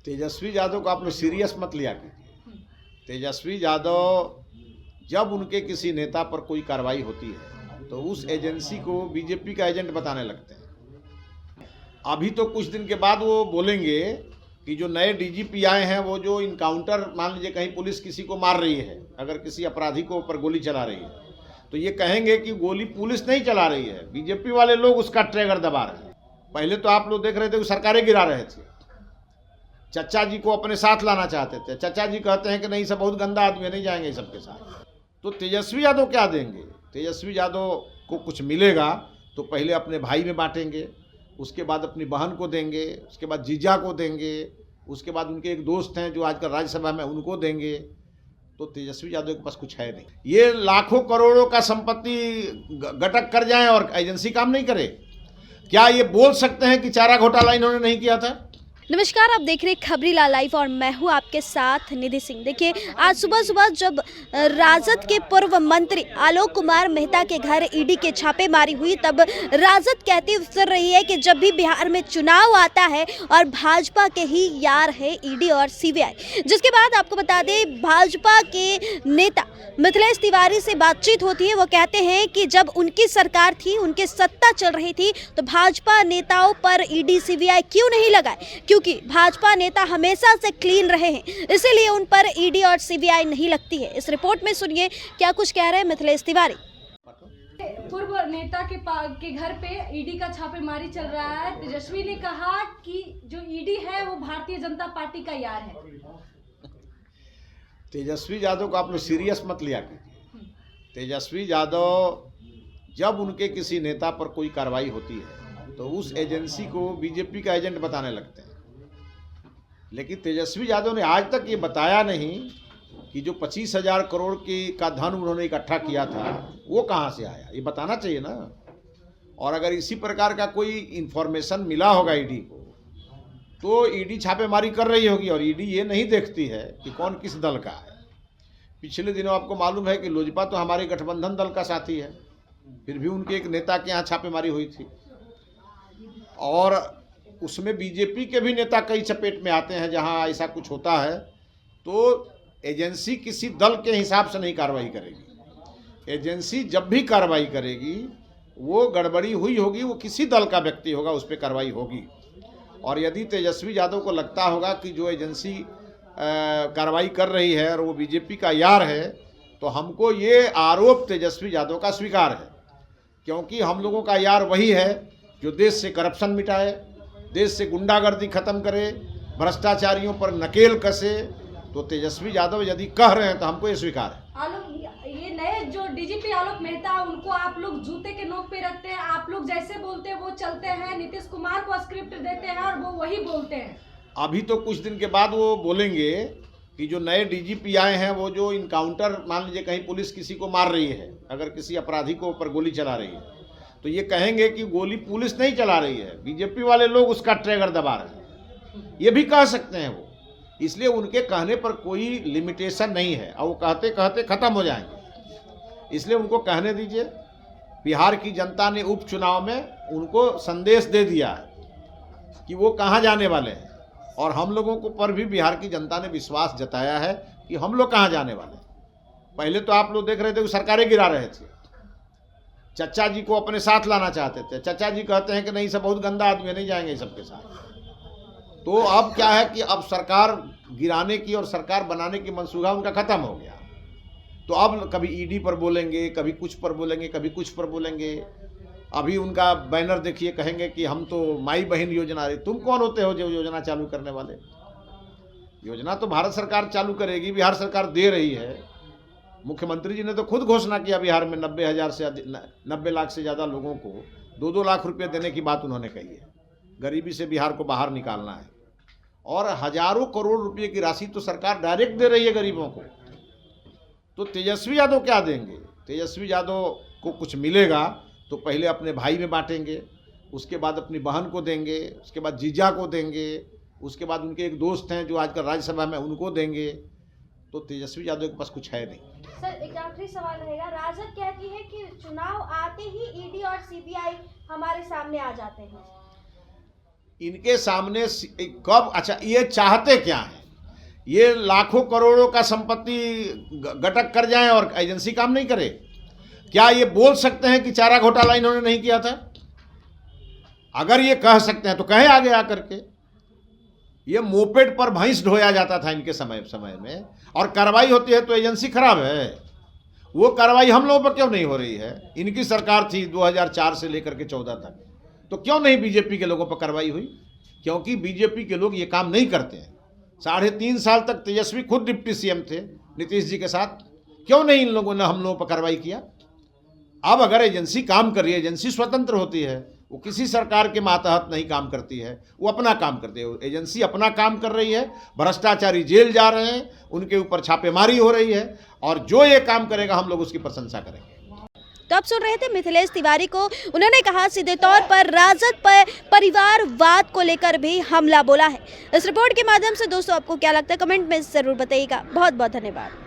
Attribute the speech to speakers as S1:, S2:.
S1: तेजस्वी यादव को आप लोग सीरियस मत लिया कीजिए। तेजस्वी यादव जब उनके किसी नेता पर कोई कार्रवाई होती है तो उस एजेंसी को बीजेपी का एजेंट बताने लगते हैं। अभी तो कुछ दिन के बाद वो बोलेंगे कि जो नए डीजीपी आए हैं वो जो इनकाउंटर, मान लीजिए कहीं पुलिस किसी को मार रही है, अगर किसी अपराधी को ऊपर गोली चला रही है तो ये कहेंगे कि गोली पुलिस नहीं चला रही है, बीजेपी वाले लोग उसका ट्रिगर दबा रहे हैं। पहले तो आप लोग देख रहे थे कि सरकारें गिरा रहे थे, चचा जी को अपने साथ लाना चाहते थे। चचा जी कहते हैं कि नहीं, सब बहुत गंदा आदमी है, नहीं जाएंगे सबके साथ। तो तेजस्वी यादव क्या देंगे? तेजस्वी यादव को कुछ मिलेगा तो पहले अपने भाई में बांटेंगे, उसके बाद अपनी बहन को देंगे, उसके बाद जीजा को देंगे, उसके बाद उनके एक दोस्त हैं जो आजकल राज्यसभा में, उनको देंगे। तो तेजस्वी यादव के पास कुछ है नहीं। ये लाखों करोड़ों का संपत्ति गटक कर जाए और एजेंसी काम नहीं करे, क्या ये बोल सकते हैं कि चारा घोटाला इन्होंने नहीं किया था?
S2: नमस्कार, आप देख रहे हैं खबरीला लाइव और मैं हूं आपके साथ निधि सिंह। देखिए, आज सुबह सुबह जब राजद के पूर्व मंत्री आलोक कुमार मेहता के घर ईडी के छापेमारी हुई, तब राजद कहती फिर रही है कि जब भी बिहार में चुनाव आता है और भाजपा के ही यार है ईडी और सीबीआई। जिसके बाद आपको बता दें, भाजपा के नेता मिथिलेश तिवारी से बातचीत होती है। वो कहते हैं कि जब उनकी सरकार थी, उनकी सत्ता चल रही थी, तो भाजपा नेताओं पर ईडी सीबीआई क्यों नहीं लगाए, क्योंकि भाजपा नेता हमेशा से क्लीन रहे हैं, इसीलिए उन पर ईडी और सीबीआई नहीं लगती है। इस रिपोर्ट में सुनिए क्या कुछ कह रहे हैं मिथिलेश तिवारी।
S3: पूर्व नेता के घर पे ईडी का छापेमारी चल रहा है। तेजस्वी ने कहा कि जो ईडी है वो भारतीय जनता पार्टी का यार है।
S1: तेजस्वी यादव को आप लोग सीरियस मत लिया कीजिए। तेजस्वी यादव जब उनके किसी नेता पर कोई कार्रवाई होती है तो उस एजेंसी को बीजेपी का एजेंट बताने लगते हैं। लेकिन तेजस्वी यादव ने आज तक ये बताया नहीं कि जो 25,000 करोड़ का धन उन्होंने इकट्ठा किया था वो कहाँ से आया, ये बताना चाहिए ना। और अगर इसी प्रकार का कोई इन्फॉर्मेशन मिला होगा ईडी को तो ईडी छापेमारी कर रही होगी, और ईडी ये नहीं देखती है कि कौन किस दल का है। पिछले दिनों आपको मालूम है कि लोजपा तो हमारे गठबंधन दल का साथी है, फिर भी उनके एक नेता के यहाँ छापेमारी हुई थी, और उसमें बीजेपी के भी नेता कई चपेट में आते हैं। जहाँ ऐसा कुछ होता है तो एजेंसी किसी दल के हिसाब से नहीं कार्रवाई करेगी। एजेंसी जब भी कार्रवाई करेगी वो गड़बड़ी हुई होगी, वो किसी दल का व्यक्ति होगा, उस पर कार्रवाई होगी। और यदि तेजस्वी यादव को लगता होगा कि जो एजेंसी कार्रवाई कर रही है और वो बीजेपी का यार है, तो हमको ये आरोप तेजस्वी यादव का स्वीकार है, क्योंकि हम लोगों का यार वही है जो देश से करप्शन मिटाए, देश से गुंडागर्दी खत्म करे, भ्रष्टाचारियों पर नकेल कसे। तो तेजस्वी यादव यदि कह रहे हैं तो हमको ये स्वीकार है।
S3: आलोक, ये नए जो डीजीपी आलोक मेहता, उनको आप लोग जूते के नोक पे रखते हैं। आप लोग जैसे बोलते हैं वो चलते हैं, नीतीश कुमार को स्क्रिप्ट देते हैं और वो वही बोलते हैं।
S1: अभी तो कुछ दिन के बाद वो बोलेंगे कि जो नए डीजीपी आए हैं वो जो इनकाउंटर, मान लीजिए कहीं पुलिस किसी को मार रही है, अगर किसी अपराधी को ऊपर गोली चला रही है तो ये कहेंगे कि गोली पुलिस नहीं चला रही है, बीजेपी वाले लोग उसका ट्रिगर दबा रहे हैं। ये भी कह सकते हैं वो, इसलिए उनके कहने पर कोई लिमिटेशन नहीं है, और वो कहते कहते खत्म हो जाएंगे, इसलिए उनको कहने दीजिए। बिहार की जनता ने उपचुनाव में उनको संदेश दे दिया है कि वो कहाँ जाने वाले हैं, और हम लोगों को पर भी बिहार की जनता ने विश्वास जताया है कि हम लोग कहाँ जाने वाले हैं। पहले तो आप लोग देख रहे थे कि सरकारें गिरा रहे थे, चचा जी को अपने साथ लाना चाहते थे। चचा जी कहते हैं कि नहीं, सब बहुत गंदा आदमी है, नहीं जाएंगे सबके साथ। तो अब क्या है कि अब सरकार गिराने की और सरकार बनाने की मंसूबा उनका खत्म हो गया। तो अब कभी ईडी पर बोलेंगे, कभी कुछ पर बोलेंगे, कभी कुछ पर बोलेंगे। अभी उनका बैनर देखिए, कहेंगे कि हम तो माई बहन योजना। रही, तुम कौन होते हो जो योजना चालू करने वाले? योजना तो भारत सरकार चालू करेगी, बिहार सरकार दे रही है। मुख्यमंत्री जी ने तो खुद घोषणा किया, बिहार में 90 लाख से ज़्यादा लोगों को 2-2 लाख रुपये देने की बात उन्होंने कही है। गरीबी से बिहार को बाहर निकालना है, और हजारों करोड़ रुपए की राशि तो सरकार डायरेक्ट दे रही है गरीबों को। तो तेजस्वी यादव क्या देंगे? तेजस्वी यादव को कुछ मिलेगा तो पहले अपने भाई में बांटेंगे, उसके बाद अपनी बहन को देंगे, उसके बाद जीजा को देंगे, उसके बाद उनके एक दोस्त हैं जो आजकल राज्यसभा में, उनको देंगे। तो तेजस्वी यादव के पास कुछ है नहीं।
S2: सर, एक आखिरी सवाल रहेगा। राजद कहती है कि चुनाव आते ही ईडी और सीबीआई हमारे सामने आ जाते हैं।
S1: इनके सामने कब, अच्छा ये चाहते क्या हैं? ये लाखों करोड़ों का संपत्ति गटक कर जाए और एजेंसी काम नहीं करे? क्या ये बोल सकते हैं कि चारा घोटाला इन्होंने नहीं किया था? अगर ये कह सकते हैं तो कहें आगे आकर के। ये मोपेड पर भैंस ढोया जाता था इनके समय में, और कार्रवाई होती है तो एजेंसी खराब है। वो कार्रवाई हम लोगों पर क्यों नहीं हो रही है? इनकी सरकार थी 2004 से लेकर के 14 तक, तो क्यों नहीं बीजेपी के लोगों पर कार्रवाई हुई? क्योंकि बीजेपी के लोग ये काम नहीं करते हैं। 3.5 साल तक तेजस्वी खुद डिप्टी सीएम थे नीतीश जी के साथ, क्यों नहीं इन लोगों ने हम लोगों पर कार्रवाई किया? अब अगर एजेंसी काम कर रही है, एजेंसी स्वतंत्र होती है, वो किसी सरकार के मातहत नहीं काम करती है, वो अपना काम करती है। एजेंसी अपना काम कर रही है, भ्रष्टाचारी जेल जा रहे हैं, उनके ऊपर छापेमारी हो रही है, और जो ये काम करेगा हम लोग उसकी प्रशंसा करेंगे।
S2: तो आप सुन रहे थे मिथिलेश तिवारी को। उन्होंने कहा सीधे तौर पर राजद पर परिवारवाद को लेकर भी हमला बोला है। इस रिपोर्ट के माध्यम से दोस्तों आपको क्या लगता है कमेंट में जरूर बताइएगा। बहुत बहुत धन्यवाद।